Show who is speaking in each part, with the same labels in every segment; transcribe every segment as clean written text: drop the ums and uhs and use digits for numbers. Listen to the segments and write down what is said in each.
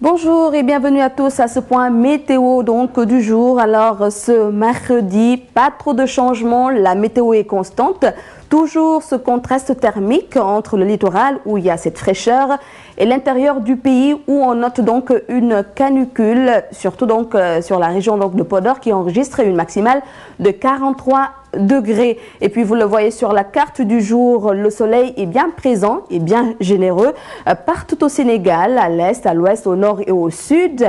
Speaker 1: Bonjour et bienvenue à tous à ce point météo donc du jour. Alors ce mercredi, pas trop de changements, la météo est constante. Toujours ce contraste thermique entre le littoral où il y a cette fraîcheur et l'intérieur du pays où on note donc une canicule, surtout donc sur la région donc de Podor qui enregistre une maximale de 43 degrés. Et puis vous le voyez sur la carte du jour, le soleil est bien présent et bien généreux partout au Sénégal, à l'est, à l'ouest, au nord et au sud.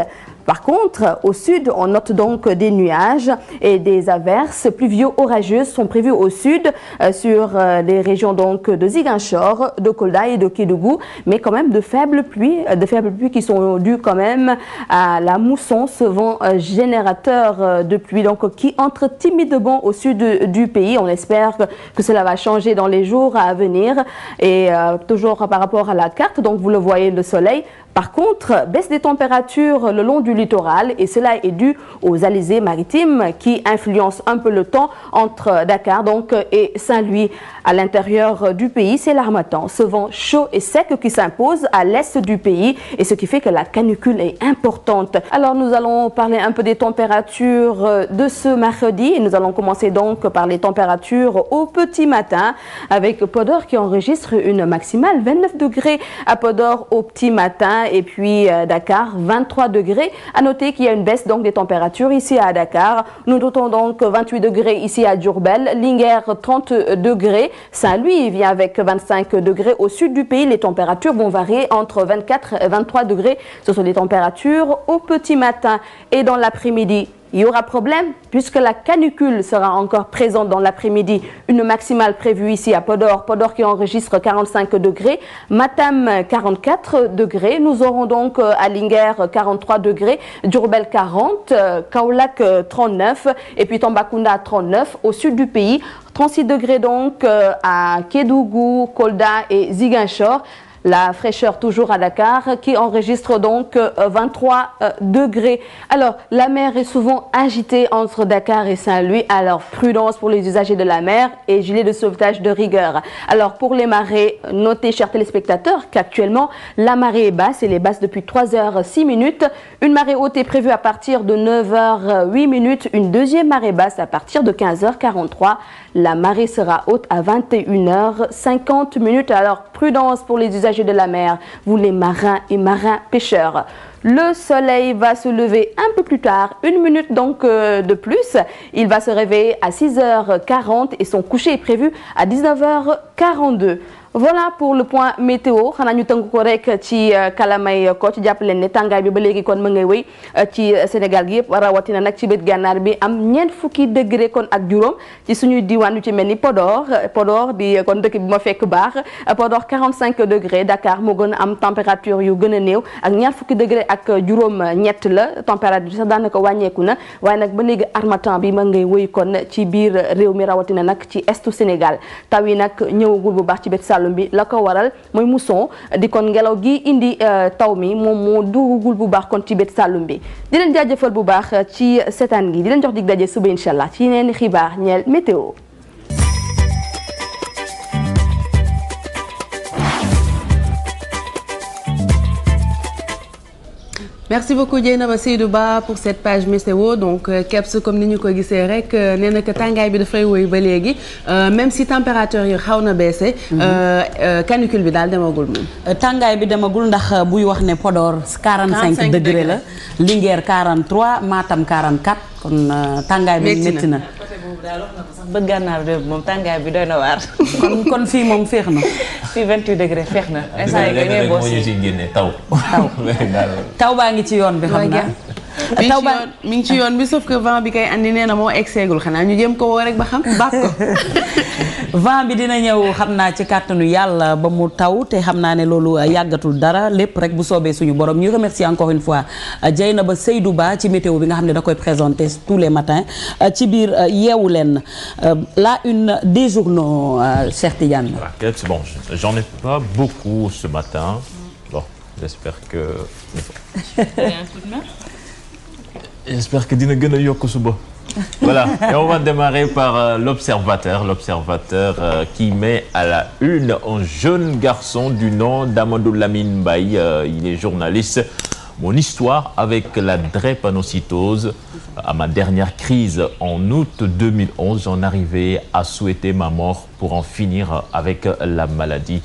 Speaker 1: Par contre, au sud, on note donc des nuages et des averses pluvio-orageuses sont prévues au sud sur les régions donc de Ziguinchor, de Kolda et de Kédougou, mais quand même de faibles pluies qui sont dues quand même à la mousson, ce vent générateur de pluie donc qui entre timidement au sud du pays. On espère que cela va changer dans les jours à venir et toujours par rapport à la carte, donc vous le voyez le soleil. Par contre, baisse des températures le long du littoral et cela est dû aux alizés maritimes qui influencent un peu le temps entre Dakar donc et Saint-Louis. À l'intérieur du pays, c'est l'harmattan, ce vent chaud et sec qui s'impose à l'est du pays et ce qui fait que la canicule est importante. Alors nous allons parler un peu des températures de ce mercredi et nous allons commencer donc par les températures au petit matin avec Podor qui enregistre une maximale 29 degrés à Podor au petit matin. Et puis Dakar 23 degrés. À noter qu'il y a une baisse donc des températures ici à Dakar. Nous notons donc 28 degrés ici à Diourbel, Linguère 30 degrés, Saint-Louis vient avec 25 degrés. Au sud du pays, les températures vont varier entre 24 et 23 degrés. Ce sont les températures au petit matin et dans l'après-midi. Il y aura problème puisque la canicule sera encore présente dans l'après-midi. Une maximale prévue ici à Podor. Podor qui enregistre 45 degrés. Matam 44 degrés. Nous aurons donc à Linguère 43 degrés. Diourbel 40. Kaolack 39. Et puis Tambacounda 39. Au sud du pays, 36 degrés donc à Kédougou, Kolda et Ziguinchor. La fraîcheur toujours à Dakar qui enregistre donc 23 degrés. Alors, la mer est souvent agitée entre Dakar et Saint-Louis. Alors, prudence pour les usagers de la mer et gilet de sauvetage de rigueur. Alors, pour les marées, notez, chers téléspectateurs, qu'actuellement, la marée est basse. Elle est basse depuis 3h06. Une marée haute est prévue à partir de 9h08. Une deuxième marée basse à partir de 15h43. La marée sera haute à 21h50. Alors, prudence pour les usagers de la mer, vous les marins et marins pêcheurs. Le soleil va se lever un peu plus tard, 1 minute donc de plus. Il va se réveiller à 6h40 et son coucher est prévu à 19h42. Voilà pour le point météo. xanaa ñu tënk ko rek ci kalamay ko ci jàpp leen ne tàngaay bi ba léegi kon ma ngay wéy ci Sénégal gi yëpp rawatina nag ci bët gànnaar bi am ñeent fukki degré kon ak juróom ci suñuy diwaan yu ci mel ni Podor di kon dëkk bi ma fekk baax Podor 45 degré. Dakar moo gën a am température yu gën a néew ak ñaar fukki degré ak juróom ñett la température sax daanaka wàññeeku na waaye nag ba léegi harmattan bi ma ngay wéy kon ci biir réew mi rawatina nag ci estu Sénégal. Taw yi nag ñëwagul bu baax ci bët Saloum bi la ko waral mooy mousson di kon ngelaw gi indi taw mi moom moo dugugul bu baax kon ci bët Saloum bi. Di leen jaajëfal bu baax ci seetaan gi di leen jox dig daje suba incha allah ci yeneen xibaar ñeel météo.
Speaker 2: Merci beaucoup Dieynaba Seydou Ba pour cette page météo donc Kebs comme ni ñu ko gisee rek nee na que tàngaay bi dafay woy ba léegi même si température yi xaw na baissé canicule bi daal demagul moom.
Speaker 3: tàngaay bi demagul ndax buy wax ne Podor 45 degré la Linguère 43 Matam 44 kon tàngaay bi métti na.
Speaker 4: daal wax na ko sax bëgg gànnaar de moom tàngaay bi doy na waar.
Speaker 3: kon fii moom féex na.
Speaker 4: fii 28 degré féex na. instant yii dañuy boos yi
Speaker 3: taw baa ngi ci yoon bi xam naa.
Speaker 2: taw ba mi ngi ci yoon bi sauf que vent bi kay andi nee na moo egseegul xanaa ñu jëm ko woo rek ba xam baax ko.
Speaker 3: vent bi dina ñëw xam naa ci kàttanu yàlla ba mu taw te xam naa ne loolu yàggatul dara lépp rek bu soobee suñu borom ñu remercie encore une fois Dieynaba Seydou Ba ci météo bi nga xam ne da koy présenter tous les matins ci biir yeewu leen la une des journaux Cheikh Tidiane.
Speaker 5: Voilà, c'est bon, j'en ai pas beaucoup ce matin. Bon, j'espère que. J'espère que dina gën a yokk suba. Voilà, et on va démarrer par l'Observateur. L'Observateur qui met à la une un jeune garçon du nom d'Amadou Lamine Mbaye. Il est journaliste mon histoire avec la drépanocytose. À ma dernière crise en août 2011, j'en arrivais à souhaiter ma mort pour en finir avec la maladie.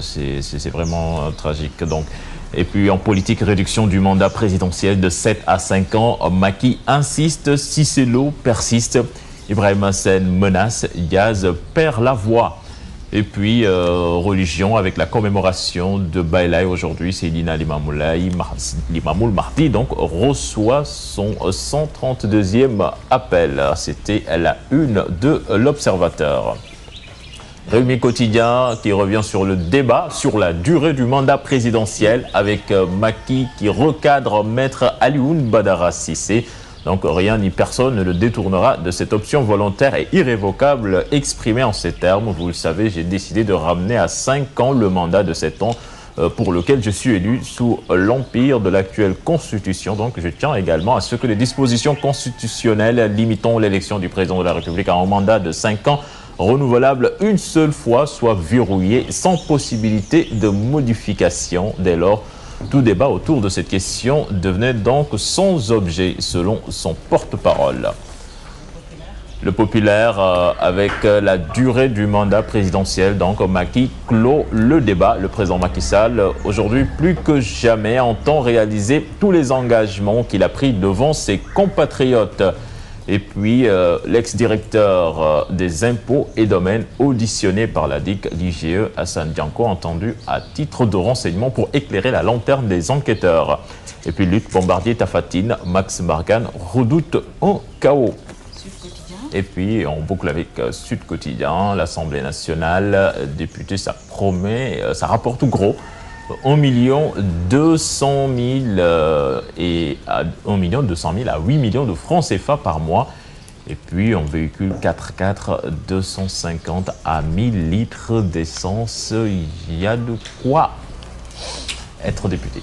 Speaker 5: C'est vraiment tragique. Donc. Et puis en politique, réduction du mandat présidentiel de 7 à 5 ans. Macky insiste, Cissé Lo persiste. Ibrahim Hassen menace, Diaz perd la voix. Et puis, religion, avec la commémoration de Baïlaï aujourd'hui, Seydina Limamoul Mahdi, donc, reçoit son 132e appel. C'était la une de l'Observateur. Rewmi Quotidien qui revient sur le débat sur la durée du mandat présidentiel avec Macky qui recadre Maître Alioune Badara Cissé. Donc rien ni personne ne le détournera de cette option volontaire et irrévocable exprimée en ces termes. Vous le savez, j'ai décidé de ramener à 5 ans le mandat de 7 ans pour lequel je suis élu sous l'empire de l'actuelle Constitution. Donc je tiens également à ce que les dispositions constitutionnelles limitant l'élection du président de la République à un mandat de 5 ans renouvelable une seule fois soient verrouillées sans possibilité de modification. Dès lors, tout débat autour de cette question devenait donc sans objet, selon son porte-parole. Le Populaire, avec la durée du mandat présidentiel, donc Macky clôt le débat. Le président Macky Sall, aujourd'hui plus que jamais, entend réaliser tous les engagements qu'il a pris devant ses compatriotes. Et puis, l'ex-directeur des impôts et domaines, auditionné par la DIC, l'IGE, Hassan Dianko, entendu à titre de renseignement pour éclairer la lanterne des enquêteurs. Et puis, Luc Bombardier-Tafatine, Max Margan redoute un chaos. Et puis, on boucle avec Sud Quotidien, l'Assemblée nationale, député, ça promet, ça rapporte gros. 1 200 000 et à 1 200 000 à 8 millions de francs CFA par mois. Et puis, on véhicule 4x4 250 à 1000 litres d'essence. Il y a de quoi être député.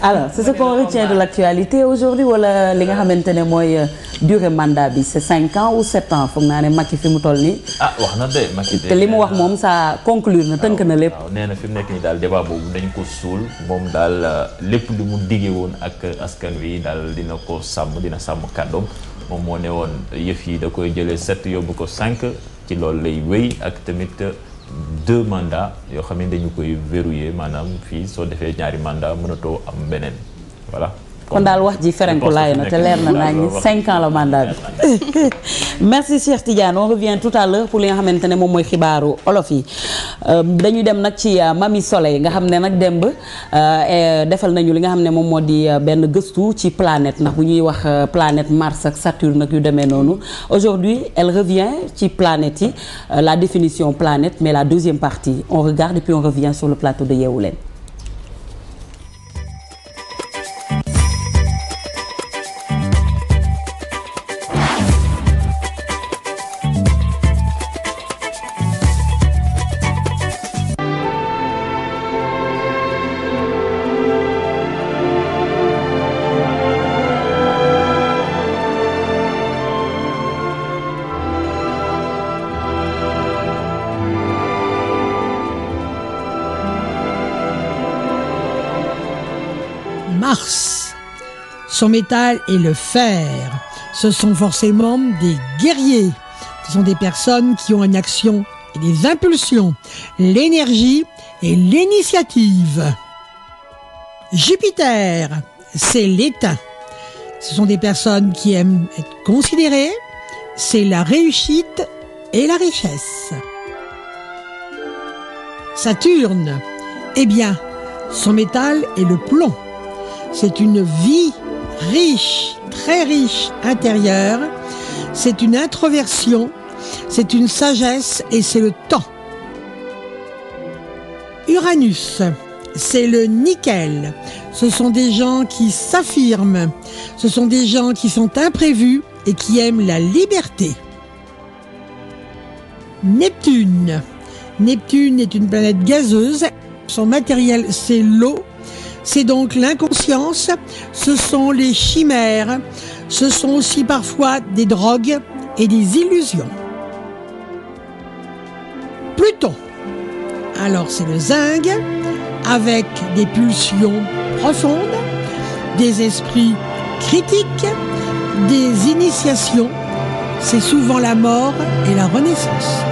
Speaker 3: Alors, c'est ce qu'on retient de l'actualité aujourd'hui. Wala li nga xamantene moy durée mandat bi c'est 5 ans ou 7 ans foog naa ne Macky fi mu toll nii.
Speaker 5: Ah wax na de Macky de.
Speaker 3: te li mu wax moom ça conclure na tënk na lépp.
Speaker 5: waaw nee na fi mu nekk nii daal débat boobu dañ ko suul moom daal lépp lu mu diggee woon ak askan wi daal dina ko sàmm dina sàmm kàddoom moom moo ne woon yëf yi da koy jëlee 7 yóbbu ko 5 ci loolu lay wéy ak tamit 2 mandats yoo xam ne dañu koy verrouiller maanaam fii soo defee ñaari mandat mënatoo am beneen voilà.
Speaker 3: kon daal wax ji ferenkulaay na te leer na naa ngi 5 ans la mandat bi. Merci Cheikh Tidiane, on revient tout à l'heure pour li nga xamante ne moom mooy xibaaru olof yi. Dañuy dem nag ci Mami Soleil nga xam ne nag démb defal nañu li nga xam ne moom moo di benn gëstu ci planète ndax bu ñuy wax planète Mars ak Saturne ak yu demee noonu. Aujourd'hui elle revient ci planète yi la définition planète mais la deuxième partie on regarde et puis on revient sur le plateau de Yeewu Leen.
Speaker 6: Mars. Son métal est le fer. Ce sont forcément des guerriers. Ce sont des personnes qui ont une action et des impulsions, l'énergie et l'initiative. Jupiter, c'est l'étain. Ce sont des personnes qui aiment être considérées. C'est la réussite et la richesse. Saturne, eh bien, son métal est le plomb. C'est une vie riche, très riche intérieure. C'est une introversion, c'est une sagesse et c'est le temps. Uranus, c'est le nickel. Ce sont des gens qui s'affirment. Ce sont des gens qui sont imprévus et qui aiment la liberté. Neptune. Neptune est une planète gazeuse. Son matériel, c'est l'eau. C'est donc l'inconscience, ce sont les chimères, ce sont aussi parfois des drogues et des illusions. Pluton, alors c'est le zinc, avec des pulsions profondes, des esprits critiques, des initiations. C'est souvent la mort et la renaissance.